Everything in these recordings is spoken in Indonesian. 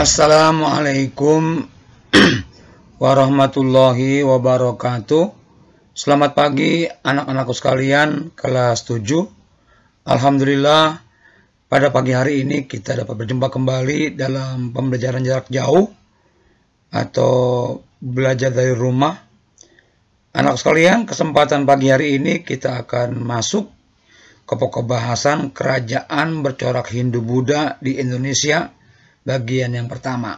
Assalamualaikum warahmatullahi wabarakatuh. Selamat pagi anak-anakku sekalian kelas 7. Alhamdulillah pada pagi hari ini kita dapat berjumpa kembali dalam pembelajaran jarak jauh atau belajar dari rumah. Anak sekalian, kesempatan pagi hari ini kita akan masuk ke pokok bahasan kerajaan bercorak Hindu-Buddha di Indonesia bagian yang pertama.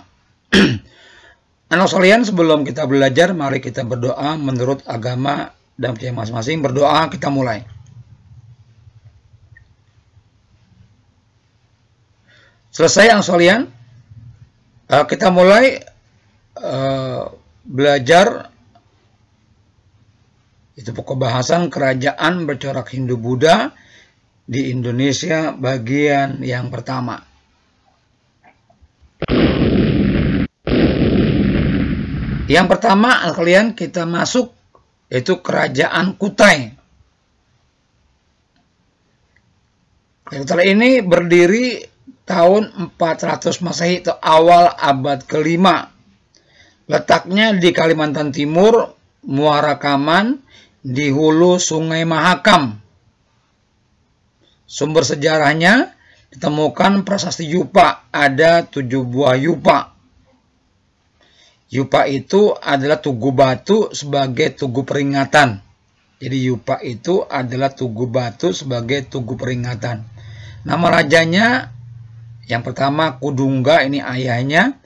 Anak sekalian, sebelum kita belajar, mari kita berdoa menurut agama dan percaya masing-masing. Berdoa, kita mulai. Selesai anak sekalian, kita mulai belajar itu pokok bahasan kerajaan bercorak Hindu-Buddha di Indonesia bagian yang pertama. Yang pertama kalian kita masuk yaitu kerajaan Kutai. Kutai ini berdiri tahun 400 Masehi atau awal abad ke-5. Letaknya di Kalimantan Timur, Muara Kaman, di hulu Sungai Mahakam. Sumber sejarahnya ditemukan prasasti Yupa, ada 7 buah Yupa. Yupa itu adalah tugu batu sebagai tugu peringatan. Jadi Yupa itu adalah tugu batu sebagai tugu peringatan. Nama rajanya yang pertama Kudungga, ini ayahnya.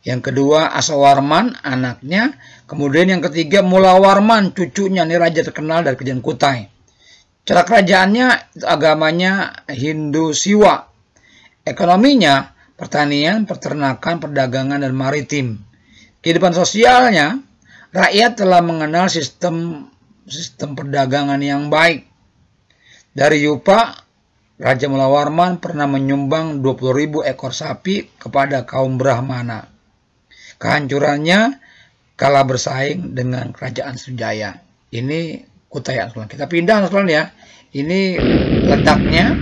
Yang kedua Asawarman, anaknya. Kemudian yang ketiga Mulawarman, cucunya. Ini raja terkenal dari kerajaan Kutai. Cara kerajaannya, agamanya Hindu Siwa. Ekonominya pertanian, peternakan, perdagangan, dan maritim. Kehidupan sosialnya, rakyat telah mengenal sistem perdagangan yang baik. Dari Yupa, Raja Mulawarman pernah menyumbang 20.000 ekor sapi kepada kaum Brahmana. Kehancurannya kalah bersaing dengan kerajaan Sriwijaya. Ini Kutai. Kita pindah ya. Ini letaknya,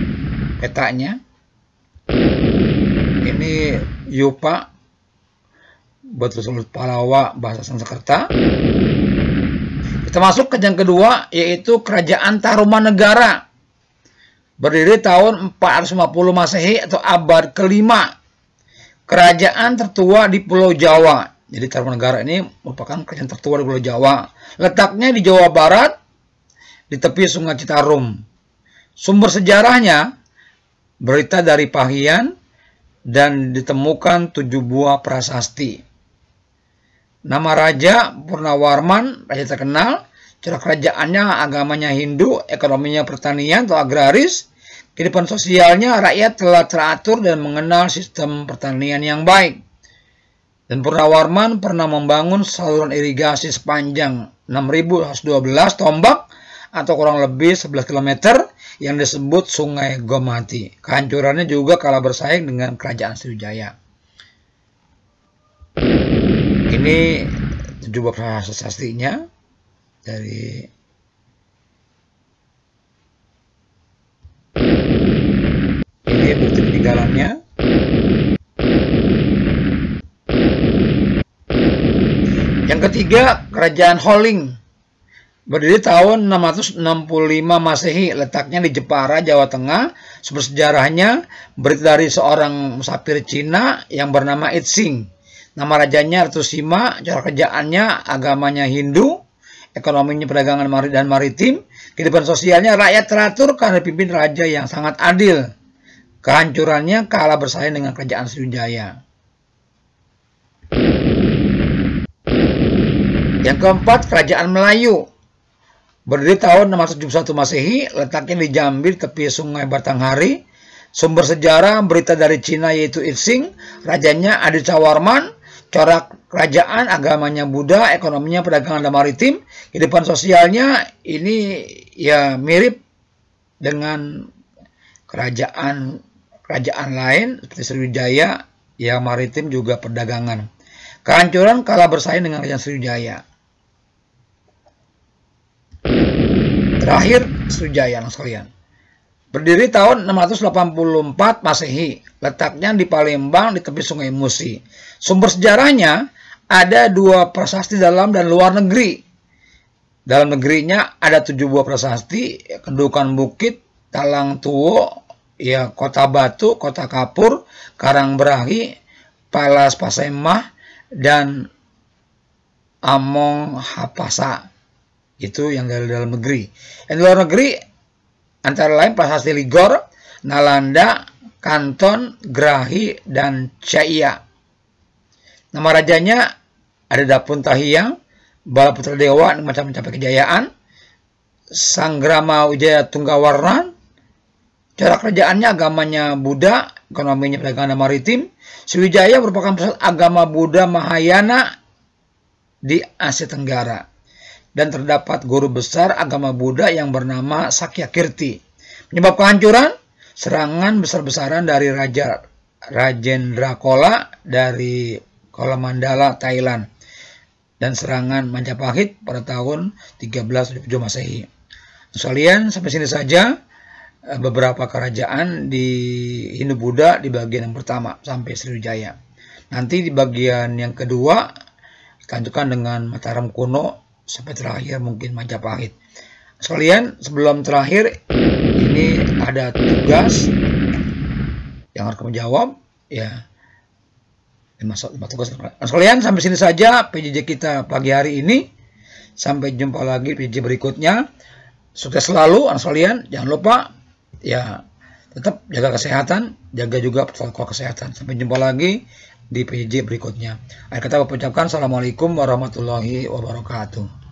petanya. Ini Yupa, Batu Palawa, bahasa Sanskerta. Kita masuk ke yang kedua, yaitu kerajaan Tarumanegara. Berdiri tahun 450 Masehi atau abad ke-5. Kerajaan tertua di Pulau Jawa. Jadi Tarumanegara ini merupakan kerajaan tertua di Pulau Jawa. Letaknya di Jawa Barat, di tepi Sungai Citarum. Sumber sejarahnya berita dari Pahian dan ditemukan 7 buah prasasti. Nama raja Purnawarman, raja terkenal. Cara kerajaannya agamanya Hindu, ekonominya pertanian atau agraris. Kehidupan sosialnya rakyat telah teratur dan mengenal sistem pertanian yang baik. Dan Purnawarman pernah membangun saluran irigasi sepanjang 6.112 tombak atau kurang lebih 11 km yang disebut Sungai Gomati. Kehancurannya juga kalah bersaing dengan kerajaan Sriwijaya. Ini 7 buah prasastinya dari ini bukti peninggalannya. Yang ketiga, kerajaan Holing. Berdiri tahun 665 Masehi, letaknya di Jepara, Jawa Tengah. Sumber sejarahnya berita dari seorang musafir Cina yang bernama Itsing. Nama rajanya Ratu Sima. Cara kerjaannya agamanya Hindu, ekonominya perdagangan dan maritim. Kehidupan sosialnya rakyat teratur karena dipimpin raja yang sangat adil. Kehancurannya kalah bersaing dengan kerajaan Sriwijaya. Yang keempat, kerajaan Melayu. Berdiri tahun 671 Masehi, letaknya di Jambi, tepi Sungai Batanghari. Sumber sejarah berita dari Cina yaitu Itsing. Rajanya Adicawarman. Corak kerajaan agamanya Buddha, ekonominya perdagangan dan maritim. Kehidupan sosialnya ini ya mirip dengan kerajaan lain seperti Sriwijaya, ya maritim juga perdagangan. Kehancuran kalah bersaing dengan kerajaan Sriwijaya. Terakhir Sriwijaya sekalian. Berdiri tahun 684 Masehi, letaknya di Palembang di tepi Sungai Musi. Sumber sejarahnya ada 2 prasasti dalam dan luar negeri. Dalam negerinya ada 7 buah prasasti, Kendukan Bukit, Talang Tuwo, ya Kota Batu, Kota Kapur, Karangberahi, Palas Pasemah, dan Among Hapasa. Itu yang dari dalam negeri. Yang di luar negeri antara lain prasasti Ligor, Nalanda, Kanton, Grahi, dan Chaiya. Nama rajanya ada Dapun Tahiang, Balaputra Dewa macam mencapai kejayaan, Sanggrama Wijaya Tunggawarna. Cara kerajaannya agamanya Buddha, ekonominya perdagangan dan maritim. Sriwijaya merupakan pusat agama Buddha Mahayana di Asia Tenggara. Dan terdapat guru besar agama Buddha yang bernama Sakyakirti. Penyebab kehancuran, serangan besar-besaran dari Raja Rajendra Chola dari Kolamandala, Thailand, dan serangan Majapahit pada tahun 1377 Masehi. Sekalian, sampai sini saja beberapa kerajaan di Hindu-Buddha di bagian yang pertama sampai Sriwijaya. Nanti di bagian yang kedua kita lanjutkan dengan Mataram kuno sampai terakhir mungkin Majapahit. Sekalian, sebelum terakhir ini ada tugas yang harus kamu jawab ya. 5 tugas. Sekalian, sampai sini saja PJJ kita pagi hari ini. Sampai jumpa lagi PJJ berikutnya. Sukses selalu sekalian. Jangan lupa ya tetap jaga kesehatan, jaga juga protokol kesehatan. Sampai jumpa lagi di PJJ berikutnya. Akhir kata aku ucapkan assalamualaikum warahmatullahi wabarakatuh.